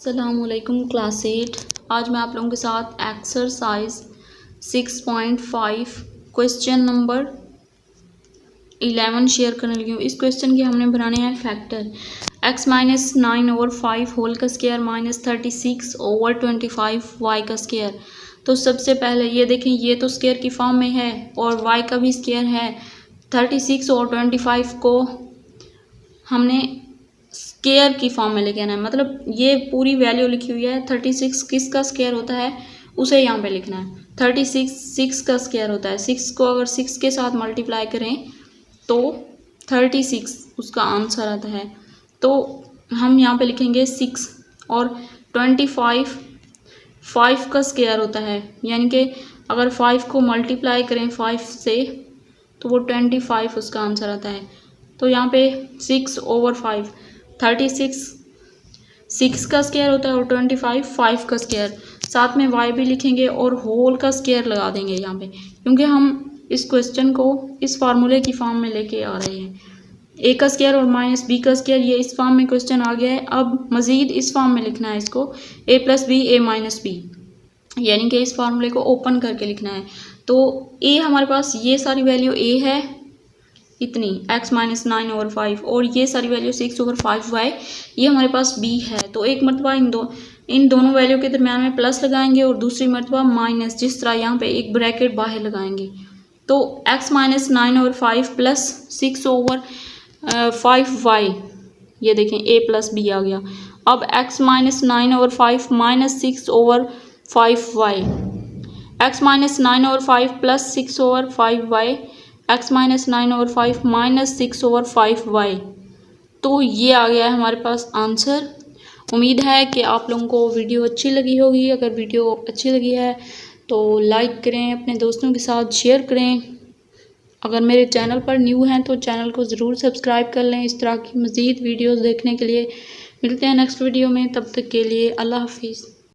अस्सलामुअलैकुम क्लास 8। आज मैं आप लोगों के साथ एक्सरसाइज 6.5 क्वेश्चन नंबर 11 शेयर करने लगी हूँ। इस क्वेश्चन के हमने बनाने हैं फैक्टर x माइनस 9/5 होल का स्क्वायर माइनस 36/25 y का स्क्वायर। तो सबसे पहले ये देखें, ये तो स्क्वायर की फॉर्म में है और y का भी स्क्वायर है। 36 और 25 को हमने स्क्वायर की फॉर्म में लेके आना है, मतलब ये पूरी वैल्यू लिखी हुई है। 36 किसका स्क्वायर होता है उसे यहाँ पे लिखना है। 36 6 का स्क्वायर होता है। 6 को अगर 6 के साथ मल्टीप्लाई करें तो 36 उसका आंसर आता है। तो हम यहाँ पे लिखेंगे 6 और 25 5 का स्क्वायर होता है, यानी कि अगर 5 को मल्टीप्लाई करें 5 से तो वो 25 उसका आंसर आता है। तो यहाँ पे 6/5 36 6 का स्क्वायर होता है और 25 5 का स्क्वायर। साथ में y भी लिखेंगे और होल का स्क्वायर लगा देंगे यहाँ पे, क्योंकि हम इस क्वेश्चन को इस फार्मूले की फॉर्म में लेके आ रहे हैं। a का स्क्वायर और माइनस b का स्क्वायर, ये इस फॉर्म में क्वेश्चन आ गया है। अब मज़ीद इस फॉर्म में लिखना है इसको a plus B a minus B, यानी कि इस फार्मूले को ओपन करके लिखना है। तो a हमारे पास ये सारी वैल्यू a है इतनी x माइनस 9/5 और ये सारी वैल्यू 6/5y ये हमारे पास b है। तो एक मरतबा इन दोनों वैल्यू के दरम्यान में प्लस लगाएंगे और दूसरी मरतबा माइनस, जिस तरह यहाँ पे एक ब्रैकेट बाहर लगाएंगे। तो x माइनस 9/5 प्लस 6/5y, ये देखें a प्लस b आ गया। अब x minus 9/5 minus 6/5y, x minus 9/5 plus 6/5y, x minus 9/5 minus 6/5y। तो ये आ गया है हमारे पास आंसर। उम्मीद है कि आप लोगों को वीडियो अच्छी लगी होगी। अगर वीडियो अच्छी लगी है तो लाइक करें, अपने दोस्तों के साथ शेयर करें। अगर मेरे चैनल पर न्यू हैं तो चैनल को ज़रूर सब्सक्राइब कर लें। इस तरह की मज़ीद वीडियोज़ देखने के लिए मिलते हैं नेक्स्ट वीडियो में। तब तक के लिए अल्लाह हाफिज़।